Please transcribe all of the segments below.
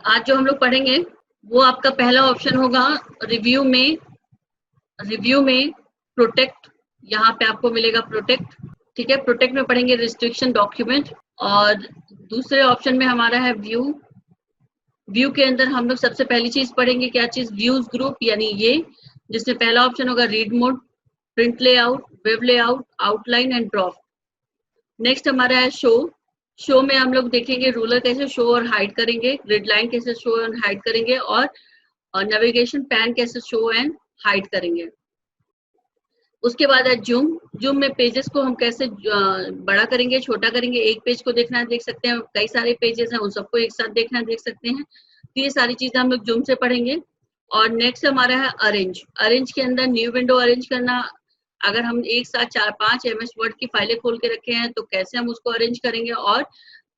आज जो हम लोग पढ़ेंगे वो आपका पहला ऑप्शन होगा रिव्यू में प्रोटेक्ट, यहाँ पे आपको मिलेगा प्रोटेक्ट, ठीक है। प्रोटेक्ट में पढ़ेंगे रिस्ट्रिक्शन डॉक्यूमेंट। और दूसरे ऑप्शन में हमारा है व्यू के अंदर हम लोग सबसे पहली चीज पढ़ेंगे क्या चीज, व्यूज ग्रुप, यानी ये जिसमें पहला ऑप्शन होगा read mode, print layout, web layout, outline and draft. Next हमारा है शो में हम लोग देखेंगे रूलर कैसे शो और हाइड करेंगे, ग्रिड लाइन कैसे शो एंड हाइड करेंगे, और नेविगेशन पैन कैसे शो एंड हाइड करेंगे। उसके बाद है जूम में पेजेस को हम कैसे बड़ा करेंगे, छोटा करेंगे। एक पेज को देखना देख सकते हैं, कई सारे पेजेस हैं उन सबको एक साथ देखना देख सकते हैं। तो ये सारी चीजें हम लोग जूम से पढ़ेंगे। और नेक्स्ट हमारा है अरेंज के अंदर न्यू विंडो अरेंज करना। अगर हम एक साथ 4-5 MS वर्ड की फाइलें खोल के रखे हैं तो कैसे हम उसको अरेंज करेंगे, और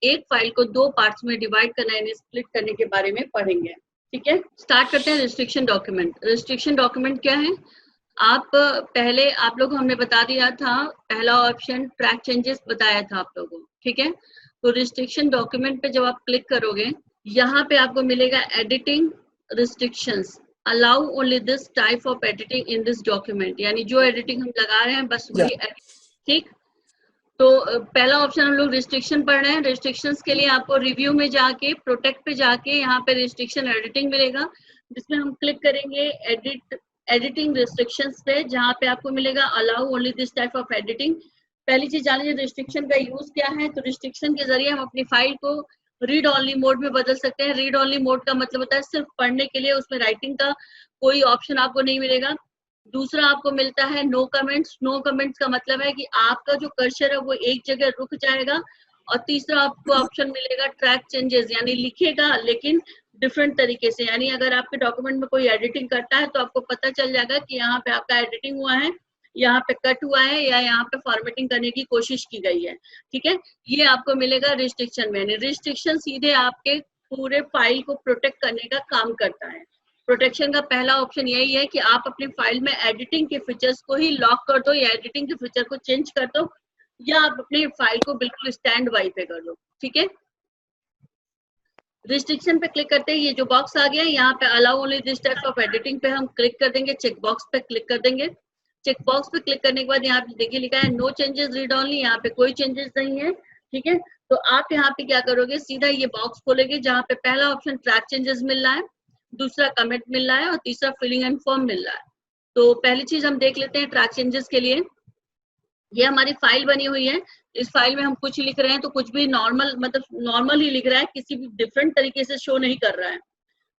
एक फाइल को 2 पार्ट्स में डिवाइड करना यानी स्प्लिट करने के बारे में पढ़ेंगे, ठीक है। स्टार्ट करते हैं रिस्ट्रिक्शन डॉक्यूमेंट। रिस्ट्रिक्शन डॉक्यूमेंट क्या है, आप लोग हमने बता दिया था, पहला ऑप्शन ट्रैक चेंजेस बताया था आप लोगों को, ठीक है। तो रिस्ट्रिक्शन डॉक्यूमेंट पे जब आप क्लिक करोगे, यहाँ पे आपको मिलेगा editing restrictions, allow only this type of editing in this document, यानी जो एडिटिंग हम लगा रहे हैं बस वही, ठीक। तो पहला ऑप्शन हम लोग रिस्ट्रिक्शन पढ़ रहे हैं। रिस्ट्रिक्शंस के लिए आपको रिव्यू में जाके प्रोटेक्ट पे जाके यहाँ पे रिस्ट्रिक्शन एडिटिंग मिलेगा, जिसमें हम क्लिक करेंगे एडिटिंग रिस्ट्रिक्शंस पे, जहाँ पे आपको मिलेगा allow only this type of editing. पहली चीज जान लीजिए रिस्ट्रिक्शन का यूज क्या है। तो रिस्ट्रिक्शन के जरिए हम अपनी फाइल को रीड ऑनली मोड में बदल सकते हैं। रीड ऑनली मोड का मतलब होता है सिर्फ पढ़ने के लिए, उसमें राइटिंग का कोई ऑप्शन आपको नहीं मिलेगा। दूसरा आपको मिलता है नो कमेंट्स। नो कमेंट्स का मतलब है कि आपका जो कर्सर है वो एक जगह रुक जाएगा। और तीसरा आपको ऑप्शन मिलेगा ट्रैक चेंजेस, यानी लिखेगा लेकिन डिफरेंट तरीके से, यानी अगर आपके डॉक्यूमेंट में कोई एडिटिंग करता है तो आपको पता चल जाएगा कि यहाँ पे आपका एडिटिंग हुआ है, यहाँ पे कट हुआ है, या यहाँ पे फॉर्मेटिंग करने की कोशिश की गई है, ठीक है। ये आपको मिलेगा रिस्ट्रिक्शन में, यानी रिस्ट्रिक्शन सीधे आपके पूरे फाइल को प्रोटेक्ट करने का काम करता है। प्रोटेक्शन का पहला ऑप्शन यही है कि आप अपनी फाइल में एडिटिंग के फीचर्स को ही लॉक कर दो, या एडिटिंग के फीचर को चेंज कर दो, या आप अपनी फाइल को बिल्कुल स्टैंड बाई पे कर दो, ठीक है। रिस्ट्रिक्शन पे क्लिक करते ही ये जो बॉक्स आ गया है, यहाँ पे allow only this type of editing पे हम क्लिक कर देंगे, चेक बॉक्स पे क्लिक कर देंगे। चेक बॉक्स पे क्लिक करने के बाद यहाँ पे देखिए लिखा है नो चेंजेस रीड ओनली, यहाँ पे कोई चेंजेस नहीं है, ठीक है। तो आप यहाँ पे क्या करोगे, सीधा ये बॉक्स खोलेंगे जहाँ पे पहला ऑप्शन ट्रैक चेंजेस मिल रहा है, दूसरा कमेंट मिल रहा है, और तीसरा फिलिंग एंड फॉर्म मिल रहा है। तो पहली चीज हम देख लेते हैं ट्रैक चेंजेस के लिए। ये हमारी फाइल बनी हुई है, इस फाइल में हम कुछ लिख रहे हैं तो कुछ भी नॉर्मल, मतलब नॉर्मल ही लिख रहा है, किसी भी डिफरेंट तरीके से शो नहीं कर रहा है।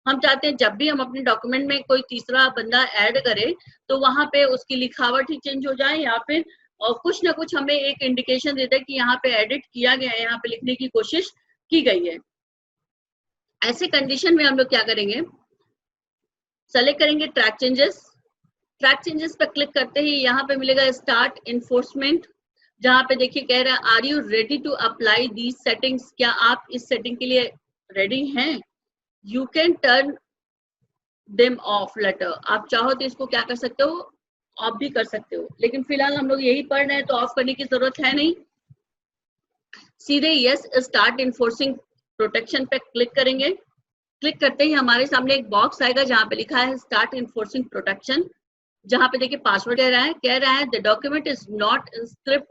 हम चाहते हैं जब भी हम अपने डॉक्यूमेंट में कोई तीसरा बंदा ऐड करे तो वहां पे उसकी लिखावट ही चेंज हो जाए, या फिर और कुछ ना कुछ हमें एक इंडिकेशन देता है कि यहाँ पे एडिट किया गया है, यहाँ पे लिखने की कोशिश की गई है। ऐसे कंडीशन में हम लोग क्या करेंगे, सेलेक्ट करेंगे ट्रैक चेंजेस। ट्रैक चेंजेस पर क्लिक करते ही यहाँ पे मिलेगा स्टार्ट इन्फोर्समेंट, जहाँ पे देखिए कह रहा है are you ready to apply these settings, क्या आप इस सेटिंग के लिए रेडी हैं। You can turn them off later, आप चाहो तो इसको क्या कर सकते हो, ऑफ भी कर सकते हो, लेकिन फिलहाल हम लोग यही पढ़ रहे हैं तो ऑफ करने की जरूरत है नहीं। सीधे यस स्टार्ट इन्फोर्सिंग प्रोटेक्शन पे क्लिक करेंगे। क्लिक करते ही हमारे सामने एक बॉक्स आएगा जहाँ पे लिखा है स्टार्ट इन्फोर्सिंग प्रोटेक्शन, जहाँ पे देखिए पासवर्ड कह रहा है the document is not script,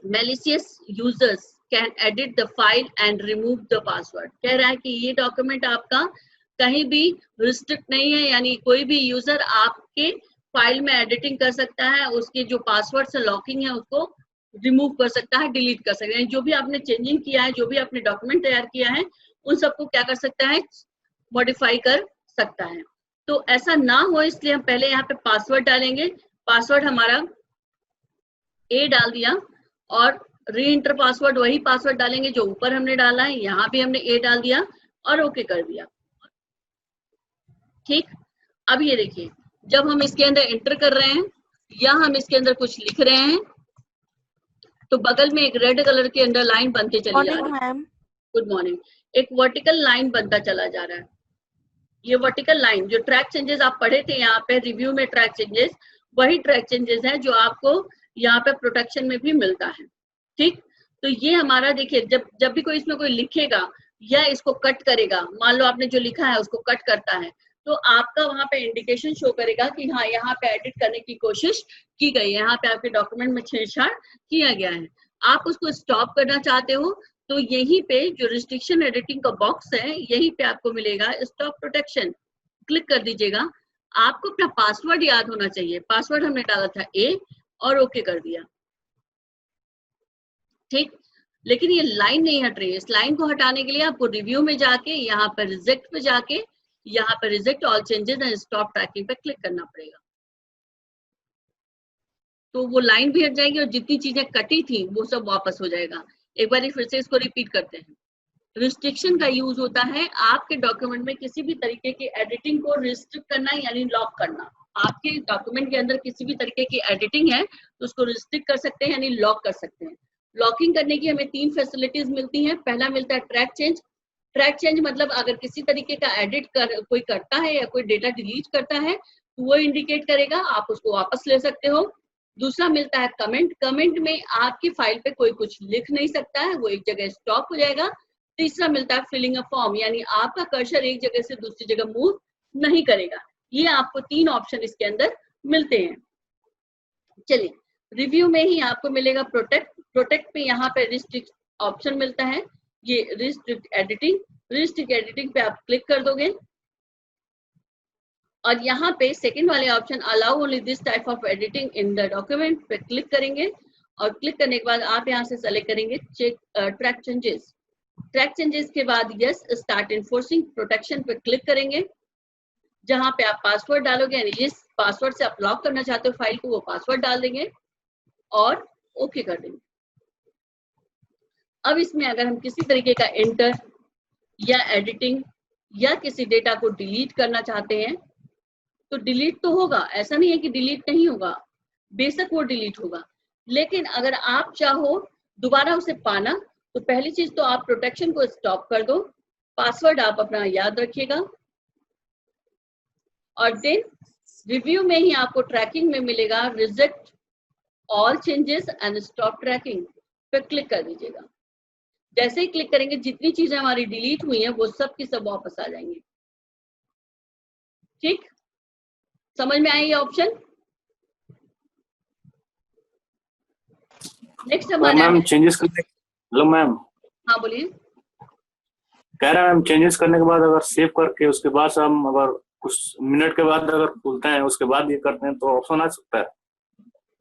malicious users can edit the file and remove the password. कह रहा है कि ये डॉक्यूमेंट आपका कहीं भी रिस्ट्रिक्ट नहीं है, यानी कोई भी यूजर आपके फाइल में एडिटिंग कर सकता है, उसके जो पासवर्ड से लॉकिंग है उसको रिमूव कर सकता है, डिलीट कर सकता है, जो भी आपने चेंजिंग किया है, जो भी आपने डॉक्यूमेंट तैयार किया है उन सबको क्या कर सकता है, मॉडिफाई कर सकता है। तो ऐसा ना हो इसलिए हम पहले यहाँ पे पासवर्ड डालेंगे। पासवर्ड हमारा ए डाल दिया, और री इंटर पासवर्ड वही पासवर्ड डालेंगे जो ऊपर हमने डाला है, यहाँ भी हमने ए डाल दिया और ओके कर दिया, ठीक। अब ये देखिए जब हम इसके अंदर एंटर कर रहे हैं या हम इसके अंदर कुछ लिख रहे हैं तो बगल में एक रेड कलर के अंडरलाइन बनते चली जा रही है। Good morning. एक वर्टिकल लाइन बनता चला जा रहा है। ये वर्टिकल लाइन जो ट्रैक चेंजेस आप पढ़े थे यहाँ पे रिव्यू में, ट्रैक चेंजेस वही ट्रैक चेंजेस है जो आपको यहाँ पे प्रोटेक्शन में भी मिलता है, ठीक। तो ये हमारा देखिए जब भी कोई इसमें कोई लिखेगा या इसको कट करेगा, मान लो आपने जो लिखा है उसको कट करता है, तो आपका वहां पे इंडिकेशन शो करेगा कि हाँ यहाँ पे एडिट करने की कोशिश की गई है, यहाँ पे आपके डॉक्यूमेंट में छेड़छाड़ किया गया है, आप उसको स्टॉप करना चाहते हो तो यहीं पे जो रिस्ट्रिक्शन एडिटिंग का बॉक्स है यहीं पे आपको मिलेगा स्टॉप प्रोटेक्शन, क्लिक कर दीजिएगा। आपको अपना पासवर्ड याद होना चाहिए, पासवर्ड हमने डाला था ए और ओके कर दिया, ठीक। लेकिन ये लाइन नहीं हट रही है, इस लाइन को हटाने के लिए आपको रिव्यू में जाके यहाँ पर रिजेक्ट पे जाके यहाँ पर reject all changes and stop tracking पे क्लिक करना पड़ेगा, तो वो लाइन भी हट जाएगी और जितनी चीजें कटी थी वो सब वापस हो जाएगा। एक बार फिर से इसको रिपीट करते हैं। रिस्ट्रिक्शन का यूज होता है आपके डॉक्यूमेंट में किसी भी तरीके की एडिटिंग को रिस्ट्रिक्ट करना यानी लॉक करना। आपके डॉक्यूमेंट के अंदर किसी भी तरीके की एडिटिंग है तो उसको रिस्ट्रिक्ट कर सकते हैं यानी लॉक कर सकते हैं। लॉकिंग करने की हमें 3 फैसिलिटीज मिलती हैं। पहला मिलता है ट्रैक चेंज। ट्रैक चेंज मतलब अगर किसी तरीके का एडिट कोई करता है या कोई डेटा डिलीट करता है तो वो इंडिकेट करेगा, आप उसको वापस ले सकते हो। दूसरा मिलता है कमेंट। कमेंट में आपकी फाइल पे कोई कुछ लिख नहीं सकता है, वो एक जगह स्टॉप हो जाएगा। तीसरा मिलता है फिलिंग अ फॉर्म, यानी आपका कर्सर एक जगह से दूसरी जगह मूव नहीं करेगा। ये आपको 3 ऑप्शन इसके अंदर मिलते हैं। चलिए, रिव्यू में ही आपको मिलेगा प्रोटेक्ट। प्रोटेक्ट पे यहाँ पे रिस्ट्रिक्ट ऑप्शन मिलता है, ये रिस्ट्रिक्ट एडिटिंग। रिस्ट्रिक्ट एडिटिंग पे आप क्लिक कर दोगे और यहाँ पे सेकंड वाले option allow only this type of editing in the document पे क्लिक करेंगे और क्लिक करने के बाद आप यहाँ से सेलेक्ट करेंगे check track changes. Track changes के बाद यस स्टार्ट इन्फोर्सिंग प्रोटेक्शन पे क्लिक करेंगे, जहां पे आप पासवर्ड डालोगे यानी जिस पासवर्ड से आप लॉक करना चाहते हो फाइल को वो पासवर्ड डाल देंगे और ओके कर देंगे। अब इसमें अगर हम किसी तरीके का एंटर या एडिटिंग या किसी डेटा को डिलीट करना चाहते हैं तो डिलीट तो होगा, ऐसा नहीं है कि डिलीट नहीं होगा, बेशक वो डिलीट होगा। लेकिन अगर आप चाहो दोबारा उसे पाना तो पहली चीज तो आप प्रोटेक्शन को स्टॉप कर दो, पासवर्ड आप अपना याद रखिएगा और देन रिव्यू में ही आपको ट्रैकिंग में मिलेगा reject all changes and stop tracking पे क्लिक कर दीजिएगा। जैसे ही क्लिक करेंगे जितनी चीजें हमारी डिलीट हुई हैं वो सब की सब वापस आ जाएंगी। ठीक, समझ में आया ये ऑप्शन? नेक्स्ट हमारा मैम चेंजेस करने, हेलो मैम, हाँ बोलिए। कह रहे हैं मैम चेंजेस करने के बाद अगर सेव करके उसके बाद से हम अगर कुछ मिनट के बाद अगर खुलते हैं उसके बाद ये करते हैं तो ऑप्शन आ सकता है?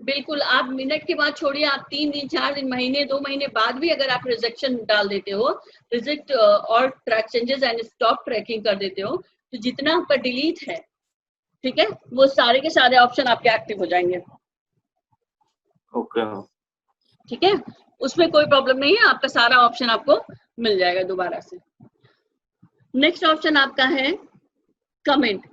बिल्कुल, आप मिनट के बाद छोड़िए, आप 3 दिन 4 दिन महीने 2 महीने बाद भी अगर आप रिजेक्शन डाल देते हो, रिजेक्ट और track changes and stop tracking कर देते हो तो जितना आपका डिलीट है, ठीक है, वो सारे के सारे ऑप्शन आपके एक्टिव हो जाएंगे। ओके, ठीक है, उसमें कोई प्रॉब्लम नहीं है, आपका सारा ऑप्शन आपको मिल जाएगा दोबारा से। नेक्स्ट ऑप्शन आपका है कमेंट।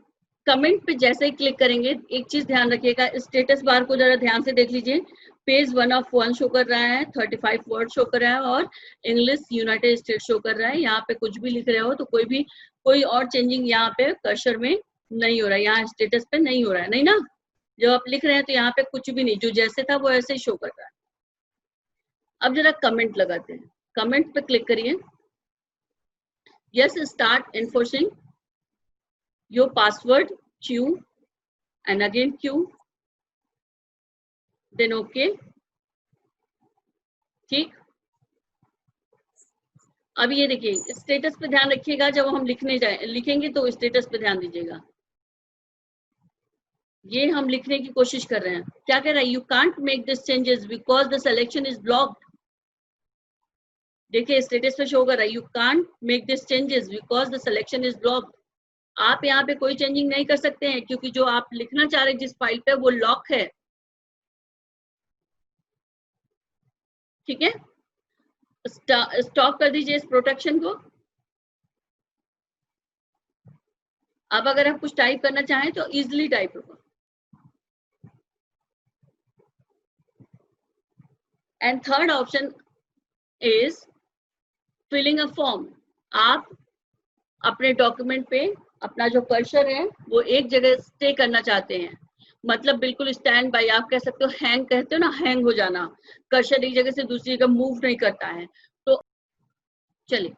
कमेंट पे जैसे ही क्लिक करेंगे एक चीज ध्यान रखिएगा, स्टेटस बार को जरा ध्यान से देख लीजिए। पेज 1 of 1 शो कर रहा है, 35 वर्ड शो कर रहा है और इंग्लिश यूनाइटेड स्टेट्स शो कर रहा है। यहाँ पे कुछ भी लिख रहे हो तो कोई और चेंजिंग यहाँ पे कर्सर में नहीं हो रहा है, यहाँ स्टेटस पे नहीं हो रहा है, नहीं ना? जब आप लिख रहे हैं तो यहाँ पे कुछ भी नहीं, जो जैसे था वो ऐसे ही शो कर रहा है। अब जरा कमेंट लगाते हैं, कमेंट पे क्लिक करिए, yes start enforcing your password Q and again Q, then OK। ठीक, अब ये देखिए स्टेटस पे ध्यान रखिएगा, जब हम लिखेंगे तो स्टेटस पे ध्यान दीजिएगा। ये हम लिखने की कोशिश कर रहे हैं, क्या कह रहा है, you can't make this changes because the selection is blocked. देखिए स्टेटस पे शो कर रहा है, you can't make this changes because the selection is blocked. आप यहाँ पे कोई चेंजिंग नहीं कर सकते हैं क्योंकि जो आप लिखना चाह रहे हैं जिस फाइल पे वो लॉक है। ठीक है, स्टॉप कर दीजिए इस प्रोटेक्शन को। अब अगर आप कुछ टाइप करना चाहें तो इजिली टाइप होगा। And third option is filling a form. आप अपने डॉक्यूमेंट पे अपना जो कर्सर है वो एक जगह स्टे करना चाहते हैं, मतलब बिल्कुल स्टैंड बाय, आप कह सकते हो हैंग, कहते हो ना हैंग हो जाना, कर्सर एक जगह से दूसरी जगह मूव नहीं करता है। तो चलिए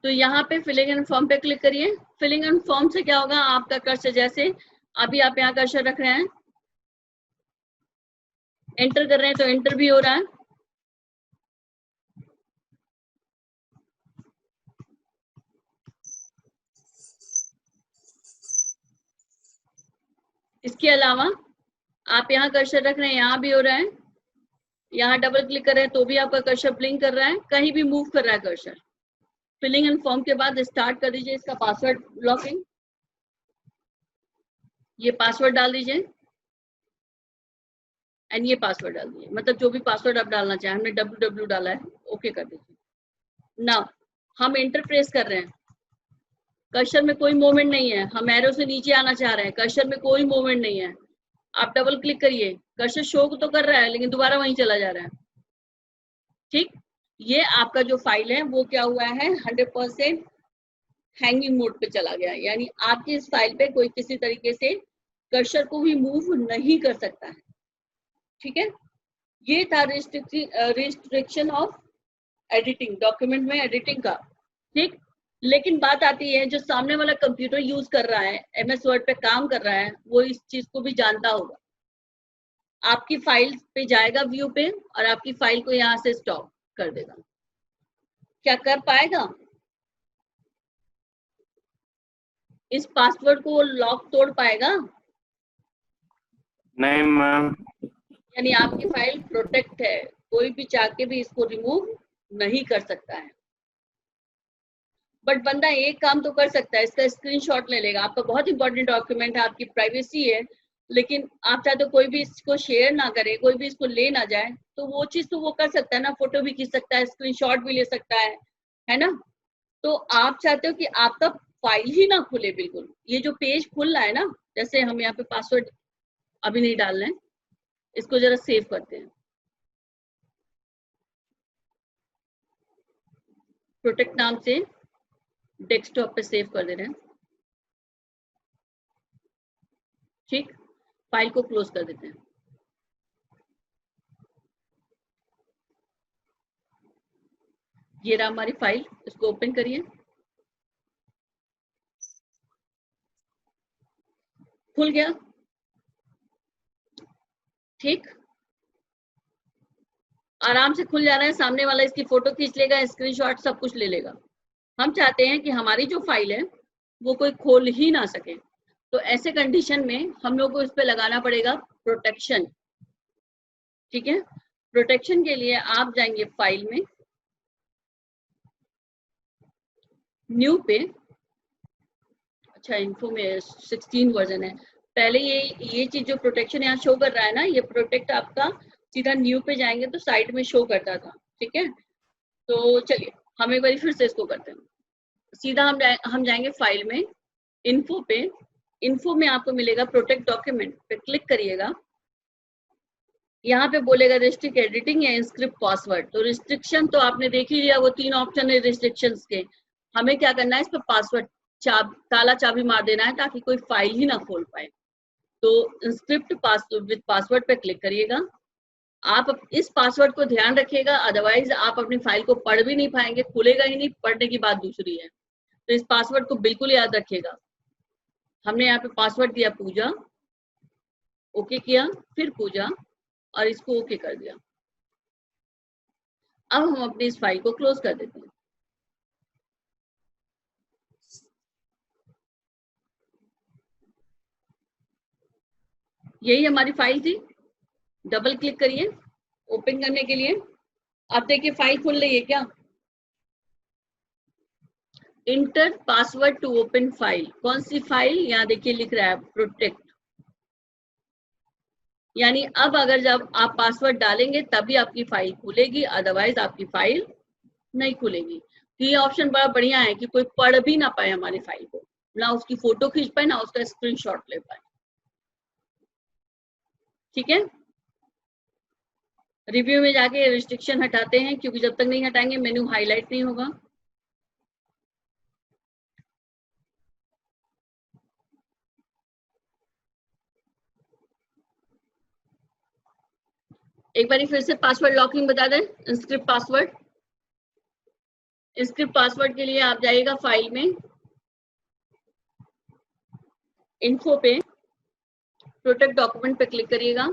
तो यहाँ पे फिलिंग एंड फॉर्म पे क्लिक करिए। फिलिंग एंड फॉर्म से क्या होगा, आपका कर्सर जैसे अभी आप यहाँ कर्सर रख रहे हैं, एंटर कर रहे हैं तो एंटर भी हो रहा है। इसके अलावा आप यहाँ कर्सर रख रहे हैं, यहाँ भी हो रहा है। यहाँ डबल क्लिक कर रहे हैं तो भी आपका कर्सर ब्लिंक कर रहा है, कहीं भी मूव कर रहा है कर्सर। फिलिंग एंड फॉर्म के बाद स्टार्ट कर दीजिए इसका पासवर्ड लॉकिंग। ये पासवर्ड डाल दीजिए एंड ये पासवर्ड डाल दीजिए, मतलब जो भी पासवर्ड आप डालना चाहें। हमने www डाला है, ओके कर दीजिए। नाउ हम एंटर प्रेस कर रहे हैं, कर्सर में कोई मूवमेंट नहीं है, हम एरो से नीचे आना चाह रहे हैं, कर्सर में कोई मूवमेंट नहीं है। आप डबल क्लिक करिए, कर्सर शो तो कर रहा है लेकिन दोबारा वहीं चला जा रहा है। ठीक, ये आपका जो फाइल है वो क्या हुआ है, 100% हैंगिंग मोड पे चला गया, यानी आपकी इस फाइल पे कोई किसी तरीके से कर्सर को भी मूव नहीं कर सकता है। ठीक है, ये था रिस्ट्रिक्शन ऑफ एडिटिंग, डॉक्यूमेंट में एडिटिंग का। ठीक, लेकिन बात आती है जो सामने वाला कंप्यूटर यूज कर रहा है, MS वर्ड पे काम कर रहा है, वो इस चीज को भी जानता होगा। आपकी फाइल पे जाएगा व्यू पे और आपकी फाइल को यहाँ से स्टॉप कर देगा। क्या कर पाएगा? इस पासवर्ड को लॉक तोड़ पाएगा? नहीं मैम। यानी आपकी फाइल प्रोटेक्ट है, कोई भी चाह के भी इसको रिमूव नहीं कर सकता है। बट बंदा एक काम तो कर सकता है, इसका स्क्रीनशॉट ले लेगा। आपका बहुत इंपॉर्टेंट डॉक्यूमेंट है, आपकी प्राइवेसी है, लेकिन आप चाहते हो कोई भी इसको शेयर ना करे, कोई भी इसको ले ना जाए, तो वो चीज तो वो कर सकता है ना, फोटो भी खींच सकता है, स्क्रीनशॉट भी ले सकता है ना। तो आप चाहते हो कि आपका फाइल ही ना खुले बिल्कुल, ये जो पेज खुल रहा है ना, जैसे हम यहाँ पे पासवर्ड अभी नहीं डाल रहे हैं, इसको जरा सेव करते हैं, प्रोटेक्ट नाम से डेस्कटॉप पे सेव कर दे रहे हैं। ठीक, फाइल को क्लोज कर देते हैं। ये रहा हमारी फाइल, इसको ओपन करिए। खुल गया। ठीक, आराम से खुल जा रहा है, सामने वाला इसकी फोटो खींच लेगा, स्क्रीनशॉट सब कुछ ले लेगा। हम चाहते हैं कि हमारी जो फाइल है वो कोई खोल ही ना सके, तो ऐसे कंडीशन में हम लोग को इस पे लगाना पड़ेगा प्रोटेक्शन। ठीक है, प्रोटेक्शन के लिए आप जाएंगे फाइल में, न्यू पे, अच्छा इन्फो में 16 वर्जन है। पहले ये चीज जो प्रोटेक्शन यहाँ शो कर रहा है ना, ये प्रोटेक्ट आपका सीधा न्यू पे जाएंगे तो साइड में शो करता था। ठीक है, तो चलिए हम एक बार फिर से इसको करते हैं। सीधा हम जाएंगे फाइल में, इन्फो पे, इन्फो में आपको मिलेगा प्रोटेक्ट डॉक्यूमेंट पे क्लिक करिएगा। यहाँ पे बोलेगा रिस्ट्रिक्ट एडिटिंग या इंस्क्रिप्ट पासवर्ड, तो रिस्ट्रिक्शन तो आपने देख ही लिया, वो 3 ऑप्शन है रिस्ट्रिक्शंस के। हमें क्या करना है, इस पर पासवर्ड ताला चाबी मार देना है ताकि कोई फाइल ही ना खोल पाए। तो इंस्क्रिप्ट विद पासवर्ड पे क्लिक करिएगा। आप इस पासवर्ड को ध्यान रखिएगा, अदरवाइज आप अपनी फाइल को पढ़ भी नहीं पाएंगे, खुलेगा ही नहीं, पढ़ने की बात दूसरी है। तो इस पासवर्ड को बिल्कुल याद रखिएगा। हमने यहाँ पे पासवर्ड दिया पूजा, ओके किया, फिर पूजा और इसको ओके कर दिया। अब हम अपनी इस फाइल को क्लोज कर देते हैं। यही हमारी फाइल थी, डबल क्लिक करिए ओपन करने के लिए। अब देखिए फाइल खुल रही है क्या, enter password to open file. कौन सी फाइल, यहाँ देखिए लिख रहा है प्रोटेक्ट, यानी अब अगर जब आप पासवर्ड डालेंगे तभी आपकी फाइल खुलेगी, अदरवाइज आपकी फाइल नहीं खुलेगी। तो ये ऑप्शन बड़ा बढ़िया है कि कोई पढ़ भी ना पाए हमारी फाइल को, ना उसकी फोटो खींच पाए, ना उसका स्क्रीनशॉट ले पाए। ठीक है, रिव्यू में जाके रिस्ट्रिक्शन हटाते हैं, क्योंकि जब तक नहीं हटाएंगे मेन्यू हाईलाइट नहीं होगा। एक बार फिर से पासवर्ड लॉकिंग बता दें, इंस्क्रिप्ट पासवर्ड, स्क्रिप्ट पासवर्ड के लिए आप जाइएगा फाइल में, इन्फो पे, प्रोटेक्ट डॉक्यूमेंट पे क्लिक करिएगा,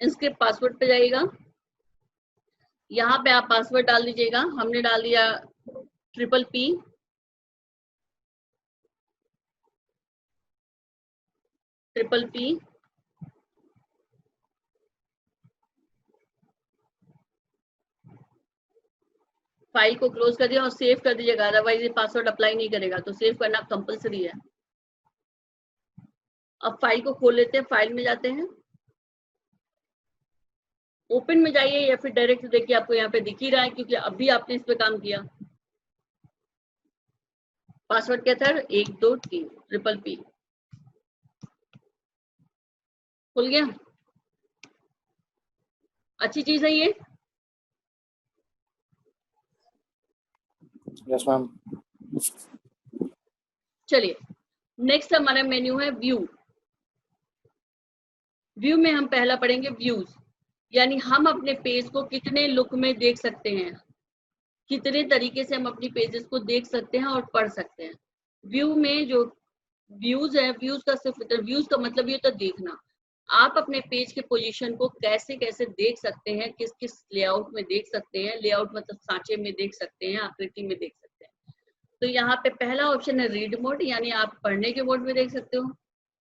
स्क्रिप्ट पासवर्ड पे जाइएगा, यहाँ पे आप पासवर्ड डाल दीजिएगा। हमने डाल दिया PPP, फाइल को क्लोज कर दिया और सेव कर दीजिएगा, अदरवाइज ये पासवर्ड अप्लाई नहीं करेगा, तो सेव करना कंपलसरी है। अब फाइल को खोल लेते हैं, फाइल में जाते हैं, ओपन में जाइए या फिर डायरेक्ट देखिए, आपको यहाँ पे दिख ही रहा है क्योंकि अभी आपने इस पे काम किया। पासवर्ड क्या था? 1 2 3 PPP। खुल गया, अच्छी चीज है ये। Yes ma'am. चलिए नेक्स्ट हमारा मेन्यू है व्यू। व्यू में हम पहला पढ़ेंगे व्यूज, यानी हम अपने पेज को कितने लुक में देख सकते हैं, कितने तरीके से हम अपनी पेजेस को देख सकते हैं और पढ़ सकते हैं। व्यू में जो व्यूज है, व्यूज का सिर्फ व्यूज का मतलब ये तो देखना, आप अपने पेज के पोजीशन को कैसे कैसे देख सकते हैं, किस किस लेआउट में देख सकते हैं। लेआउट मतलब सांचे में देख सकते हैं, आकृति में देख सकते हैं। तो यहाँ पे पहला ऑप्शन है रीड मोड, यानी आप पढ़ने के मोड में देख सकते हो।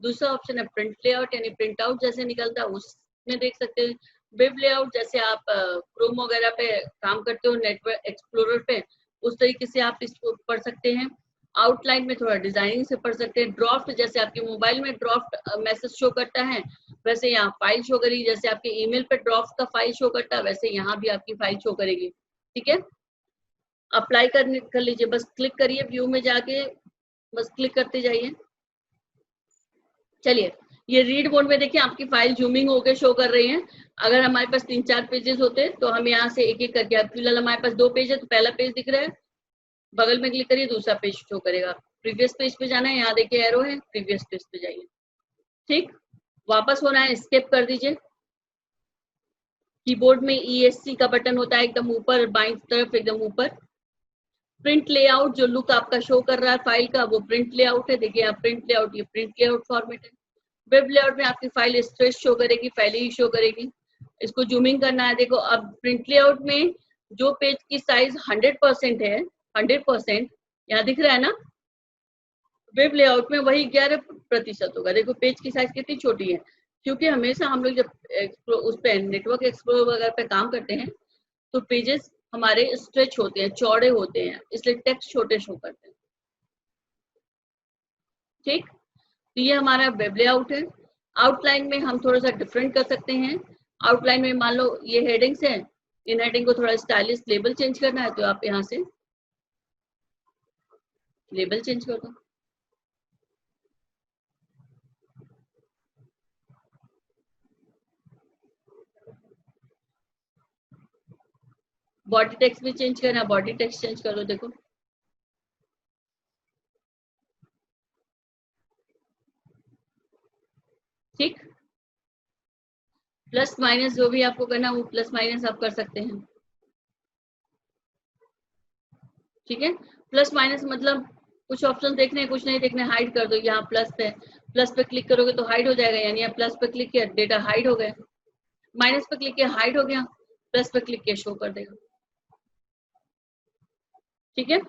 दूसरा ऑप्शन है प्रिंट लेआउट, यानी प्रिंट आउट जैसे निकलता है उसमें देख सकते हैं। वेब लेआउट जैसे आप क्रोम वगैरह पे काम करते हो, नेटवर्क एक्सप्लोरर पे, उस तरीके से आप इसको पढ़ सकते हैं। आउटलाइन में थोड़ा डिजाइनिंग से पढ़ सकते हैं। ड्राफ्ट जैसे आपके मोबाइल में ड्राफ्ट मैसेज शो करता है, वैसे यहाँ फाइल शो करेगी। जैसे आपके ईमेल पे ड्राफ्ट का फाइल शो करता है, वैसे यहाँ भी आपकी फाइल शो करेगी। ठीक है, अप्लाई कर लीजिए, बस क्लिक करिए व्यू में जाके, बस क्लिक करते जाइए। चलिए ये रीड मोड में देखिए आपकी फाइल जूमिंग होकर शो कर रही है। अगर हमारे पास 3-4 पेजेस होते तो हम यहाँ से एक एक करके, अब फिलहाल हमारे पास 2 पेज है तो पहला पेज दिख रहा है, बगल में क्लिक करिए, दूसरा पेज शो करेगा। प्रीवियस पेज पे जाना है, यहाँ देखिए एरो है, प्रीवियस पेज पे जाइए। ठीक, वापस होना है, स्किप कर दीजिए। कीबोर्ड में ESC का बटन होता है एकदम ऊपर बाईं तरफ, एकदम ऊपर। प्रिंट लेआउट, जो लुक आपका शो कर रहा है फाइल का, वो प्रिंट लेआउट है। देखिए आप प्रिंट लेआउट, ये प्रिंट लेआउट फॉर्मेट है। वेब लेआउट में आपकी फाइल स्ट्रेच शो करेगी, पहले ही शो करेगी। इसको जूमिंग करना है, देखो अब प्रिंट लेआउट में जो पेज की साइज 100% है, 100% यहाँ दिख रहा है ना, वेब लेआउट में वही 11% होगा। देखो पेज की साइज कितनी छोटी है, क्योंकि हमेशा हम लोग जब उस पे नेटवर्क एक्सप्लोरर वगैरह पे काम करते हैं तो पेजेस हमारे स्ट्रेच होते हैं, चौड़े होते हैं, इसलिए टेक्स्ट छोटे शो करते हैं। ठीक, तो ये हमारा वेब लेआउट है। आउटलाइन में हम थोड़ा सा डिफरेंट कर सकते हैं। आउटलाइन में मान लो ये हेडिंग्स है, इन हेडिंग को थोड़ा स्टाइलिश लेबल चेंज करना है तो आप यहाँ से लेबल चेंज कर दो। बॉडी टेक्स्ट भी चेंज करना है, बॉडी टेक्स्ट चेंज कर दो। देखो ठीक, प्लस माइनस जो भी आपको करना है वो प्लस माइनस आप कर सकते हैं। ठीक है, प्लस माइनस मतलब कुछ ऑप्शन देखने हैं, कुछ नहीं देखने, हाइड कर दो। यहाँ प्लस पे, प्लस पे क्लिक करोगे तो हाइड हो जाएगा, यानी आप प्लस पे क्लिक किया डेटा हाइड हो गया, माइनस पे क्लिक किया हाइड हो गया, प्लस पे क्लिक किया शो कर देगा। ठीक है,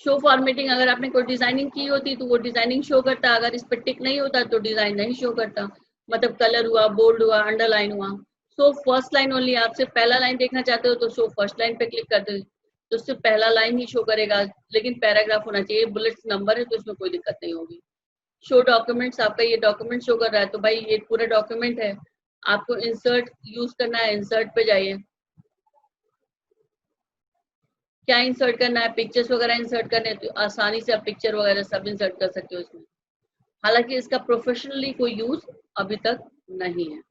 शो फॉर्मेटिंग, अगर आपने कोई डिजाइनिंग की होती तो वो डिजाइनिंग शो करता, अगर इस पर टिक नहीं होता तो डिजाइन नहीं शो करता, मतलब कलर हुआ, बोल्ड हुआ, अंडरलाइन हुआ। सो फर्स्ट लाइन ओनली, आप सिर्फ पहला लाइन देखना चाहते हो तो शो फर्स्ट लाइन पे क्लिक कर दो तो सिर्फ पहला लाइन ही शो करेगा, लेकिन पैराग्राफ होना चाहिए, बुलेट्स नंबर है तो इसमें कोई दिक्कत नहीं होगी। शो डॉक्यूमेंट्स, आपका ये डॉक्यूमेंट शो कर रहा है तो भाई ये पूरा डॉक्यूमेंट है, आपको इंसर्ट यूज करना है, इंसर्ट पे जाइए। क्या इंसर्ट करना है, पिक्चर्स वगैरह इंसर्ट करने तो आसानी से आप पिक्चर वगैरह सब इंसर्ट कर सकते हो इसमें, हालांकि इसका प्रोफेशनली कोई यूज अभी तक नहीं है।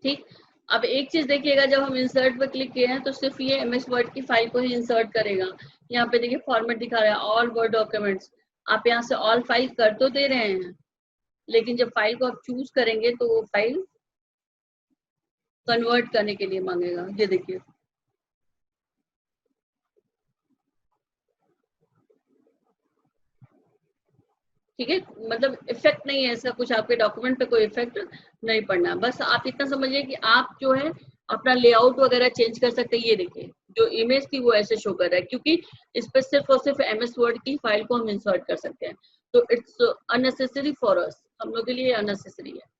ठीक, अब एक चीज देखिएगा, जब हम इंसर्ट पे क्लिक किए हैं तो सिर्फ ये MS वर्ड की फाइल को ही इंसर्ट करेगा। यहाँ पे देखिए फॉर्मेट दिखा रहा है ऑल वर्ड डॉक्यूमेंट्स, आप यहाँ से ऑल फाइल कर तो दे रहे हैं, लेकिन जब फाइल को आप चूज करेंगे तो वो फाइल कन्वर्ट करने के लिए मांगेगा। ये देखिए ठीक है, मतलब इफेक्ट नहीं है ऐसा कुछ, आपके डॉक्यूमेंट पे कोई इफेक्ट नहीं पड़ना। बस आप इतना समझिए कि आप जो है अपना लेआउट वगैरह चेंज कर सकते हैं। ये देखिए जो इमेज थी वो ऐसे शो कर रहा है, क्योंकि इस पर सिर्फ और सिर्फ MS वर्ड की फाइल को हम इंसर्ट कर सकते हैं, तो इट्स अननेसेसरी फॉर अस, हम लोग के लिए अननेसेसरी है।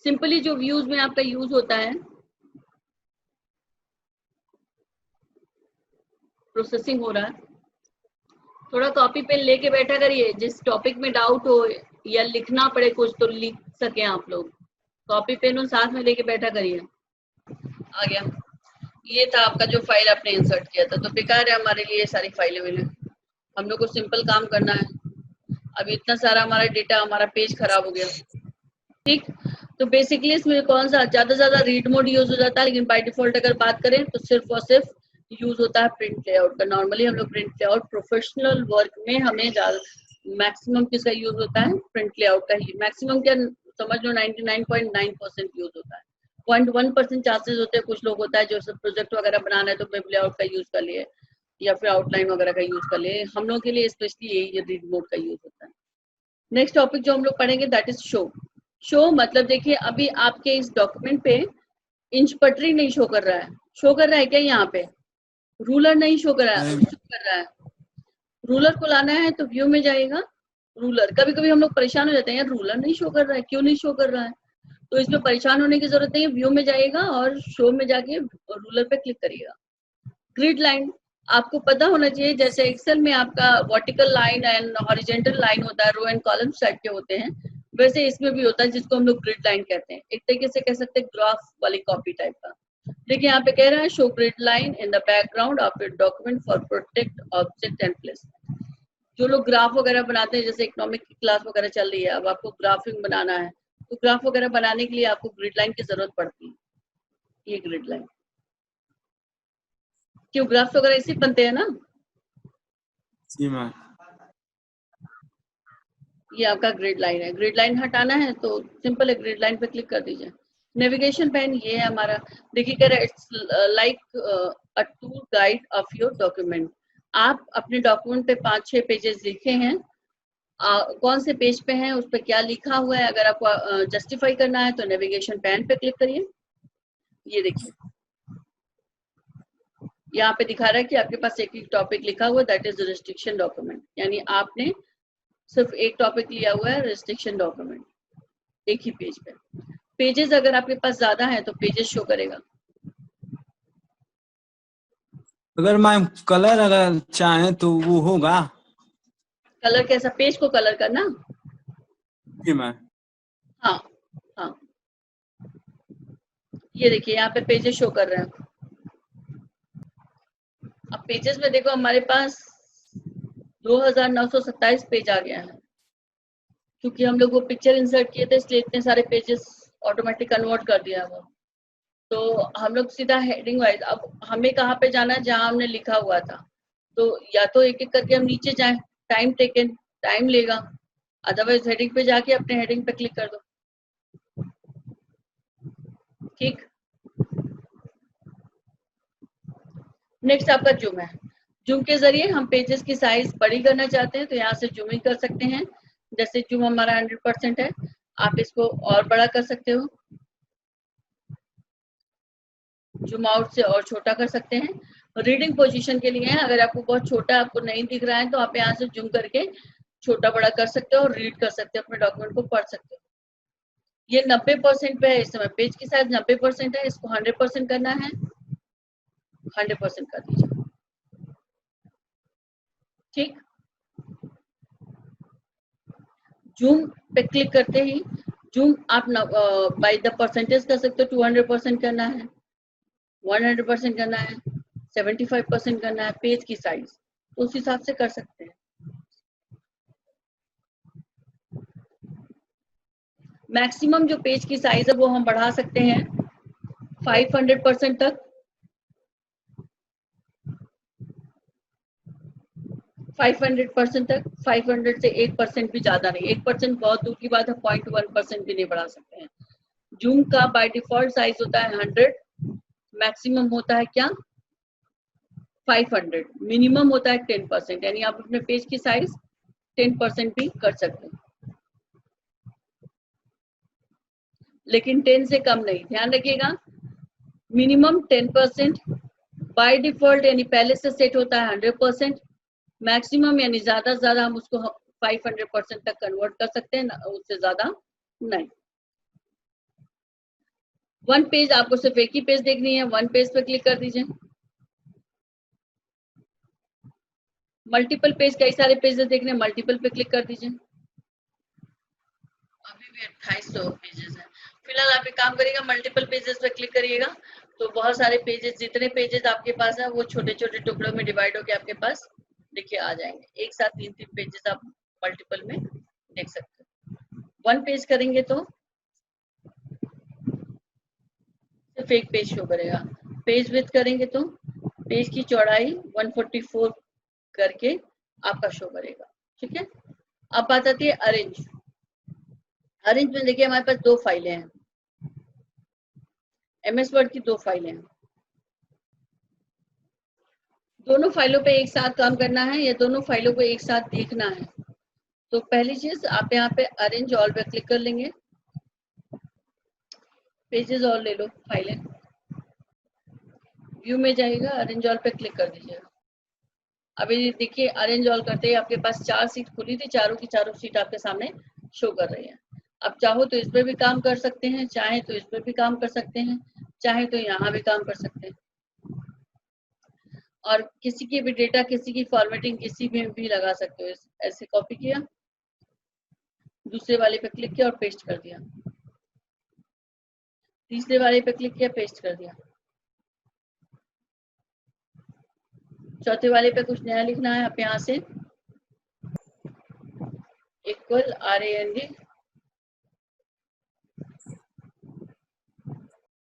सिंपली जो व्यूज में आपका यूज होता है, प्रोसेसिंग हो रहा है, थोड़ा कॉपी पेन लेके बैठा करिए, जिस टॉपिक में डाउट हो या लिखना पड़े कुछ तो लिख सके आप लोग, कॉपी पेन और साथ में लेके बैठा करिए। आ गया, ये था आपका जो फाइल आपने इंसर्ट किया था, तो बेकार है हमारे लिए ये सारी फाइलें मिले, हम लोग को सिंपल काम करना है। अब इतना सारा हमारा डेटा, हमारा पेज खराब हो गया। ठीक, तो बेसिकली इसमें कौन सा ज्यादा से ज्यादा रीड मोड यूज हो जाता है, लेकिन बाय डिफॉल्ट अगर बात करें तो सिर्फ और सिर्फ यूज होता है प्रिंट लेआउट का। नॉर्मली हम लोग प्रिंट लेआउट प्रोफेशनल वर्क में हमें ज्यादा मैक्सिमम किसका यूज होता है, प्रिंट लेआउट का ही। मैक्सिमम क्या समझ लो 99.9% यूज होता है, 0.1% चांसेस होते हैं, कुछ लोग होता है जो सब प्रोजेक्ट वगैरह बनाना है तो वेब लेआउट का यूज कर लिए या फिर आउटलाइन वगैरह का यूज कर लिए। हम लोग के लिए स्पेशली यही रीड मोड का यूज होता है। नेक्स्ट टॉपिक जो हम लोग पढ़ेंगे दैट इज शो। शो मतलब देखिए अभी आपके इस डॉक्यूमेंट पे इंच पटरी नहीं शो कर रहा है, शो कर रहा है क्या यहाँ पे, रूलर नहीं शो कर रहा है, शो कर रहा है। रूलर को लाना है तो व्यू में जाएगा, रूलर। कभी कभी हम लोग परेशान हो जाते हैं, यार रूलर नहीं शो कर रहा है, क्यों नहीं शो कर रहा है, तो इसमें परेशान होने की जरूरत नहीं है, व्यू में जाइएगा और शो में जाके रूलर पे क्लिक करिएगा। ग्रिड लाइन आपको पता होना चाहिए, जैसे एक्सेल में आपका vertical line and horizontal line होता है, रो एंड कॉलम टाइप के होते हैं, वैसे इसमें भी होता है जिसको हम लोग ग्रिड लाइन कहते हैं। एक तरीके से कह सकते हैं ग्राफ वाली कॉपी टाइप का। देखिए यहाँ पे कह रहा है show grid line in the background of your document for protect object and place. जो लोग ग्राफ वगैरह बनाते हैं, जैसे इकोनॉमिक की क्लास वगैरह चल रही है, अब आपको ग्राफिंग बनाना है तो ग्राफ वगैरह बनाने के लिए आपको ग्रिड लाइन की जरूरत पड़ती है। ये ग्रिड लाइन, क्यों ग्राफ्स वगैरह इसी बनते हैं ना। जी मैम। ये आपका ग्रिड लाइन है, ग्रिड लाइन हटाना है तो सिंपल है, ग्रिड लाइन पे क्लिक कर दीजिए। नेविगेशन पेन ये है हमारा, देखिए कह रहा है it's like a tour guide of your document. आप अपने डॉक्यूमेंट पे 5-6 पेजेस लिखे हैं, कौन से पेज पे हैं, उस पर क्या लिखा हुआ है, अगर आपको जस्टिफाई करना है तो नेविगेशन पेन पे क्लिक करिए। ये देखिए यहाँ पे दिखा रहा है कि आपके पास एक टॉपिक लिखा हुआ दैट इज रिस्ट्रिक्शन डॉक्यूमेंट, यानी आपने सिर्फ एक टॉपिक लिया हुआ है रिस्ट्रिक्शन डॉक्यूमेंट, एक ही पेज पे। पेजेस अगर आपके पास ज्यादा है तो पेजेस शो करेगा। अगर मैम कलर अगर चाहे तो वो होगा। कलर कैसा, पेज को कलर करना। जी मैम। हाँ हाँ, ये देखिए यहाँ पे पेजेस शो कर रहे हैं। अब पेजेस में देखो हमारे पास 2927 पेज आ गया है, क्योंकि हम लोग वो पिक्चर इंसर्ट किए थे इसलिए इतने सारे पेजेस ऑटोमेटिक कन्वर्ट कर दिया वो। तो हम लोग सीधा हेडिंग वाइज, अब हमें कहाँ पे जाना है, जहाँ हमने लिखा हुआ था, तो या तो एक एक करके हम नीचे जाएं, टाइम टेकन, टाइम लेगा, अदरवाइज हेडिंग पे जाके अपने हेडिंग पे क्लिक कर दो। ठीक, नेक्स्ट आपका जूम है। जूम के जरिए हम पेजेस की साइज बड़ी करना चाहते हैं तो यहाँ से जूमिंग कर सकते हैं। जैसे जूम हमारा 100% है, आप इसको और बड़ा कर सकते हो, जूम आउट से और छोटा कर सकते हैं। रीडिंग पोजीशन के लिए है, अगर आपको बहुत छोटा आपको नहीं दिख रहा है तो आप यहाँ से जूम करके छोटा बड़ा कर सकते हो और रीड कर सकते हो, अपने डॉक्यूमेंट को पढ़ सकते हो। ये 90% पे है इस समय, पेज की साइज 90% है, इसको 100% करना है, 100% कर दीजिए। ठीक, जूम पे क्लिक करते ही जूम आप बाय द परसेंटेज कर सकते हो, 200% करना है, 100% करना है, 75% करना है, पेज की साइज तो उस हिसाब से कर सकते हैं। मैक्सिमम जो पेज की साइज है वो हम बढ़ा सकते हैं 500% तक, 500% तक। 500 से 1% भी ज्यादा नहीं, 1% बहुत दूर की बात है, 0.1% भी नहीं बढ़ा सकते हैं। जूम का बाय डिफॉल्ट साइज होता है 100, मैक्सिमम होता है क्या 500, मिनिमम होता है 10%, यानी आप अपने पेज की साइज 10% भी कर सकते हैं, लेकिन 10 से कम नहीं। ध्यान रखिएगा, मिनिमम 10%, बाय डिफॉल्ट यानी पहले से सेट होता है 100%, मैक्सिमम यानी ज्यादा से ज्यादा हम उसको 500% तक कन्वर्ट कर सकते हैं, उससे ज्यादा नहीं। वन पेज, आपको सिर्फ एक ही पेज देखनी है, वन पेज पे क्लिक कर दीजिए। मल्टीपल पेज, कई सारे पेजेस देखने, मल्टीपल पे क्लिक कर दीजिए। अभी भी 2800 पेजेस हैं। फिलहाल आप एक काम करिएगा, मल्टीपल पेजेस पे क्लिक करिएगा, तो बहुत सारे पेजेस, जितने पेजेस आपके पास है वो छोटे छोटे टुकड़ों में डिवाइड होकर आपके पास देखिए आ जाएंगे। एक साथ 3-3 पेजेस आप मल्टीपल में देख सकते हैं। वन पेज करेंगे तो सिर्फ एक पेज शो करेगा। पेज विड्थ करेंगे तो पेज की चौड़ाई 144 करके आपका शो करेगा। ठीक है, अब बात आती है अरेंज। अरेंज में देखिए हमारे पास दो फाइलें हैं, MS वर्ड की दो फाइलें हैं। दोनों फाइलों पे एक साथ काम करना है या दोनों फाइलों को एक साथ देखना है, तो पहली चीज आप यहाँ पे अरेंज ऑल पे क्लिक कर लेंगे। पेजेस ऑल ले लो, फाइलें, व्यू में जाएगा, अरेंज ऑल पे क्लिक कर दीजिएगा। अभी देखिए अरेंज ऑल करते ही आपके पास 4 सीट खुली थी, चारों की चारों सीट आपके सामने शो कर रही है। अब चाहो तो इस पर भी काम कर सकते हैं, चाहे तो इस पर भी काम कर सकते हैं, चाहे तो यहाँ भी काम कर सकते हैं, और किसी की भी डेटा, किसी की फॉर्मेटिंग किसी में भी लगा सकते हो। ऐसे कॉपी किया, दूसरे वाले पे क्लिक किया और पेस्ट कर दिया, तीसरे वाले पे क्लिक किया, पेस्ट कर दिया, चौथे वाले पे कुछ नया लिखना है, आप यहाँ से इक्वल RAND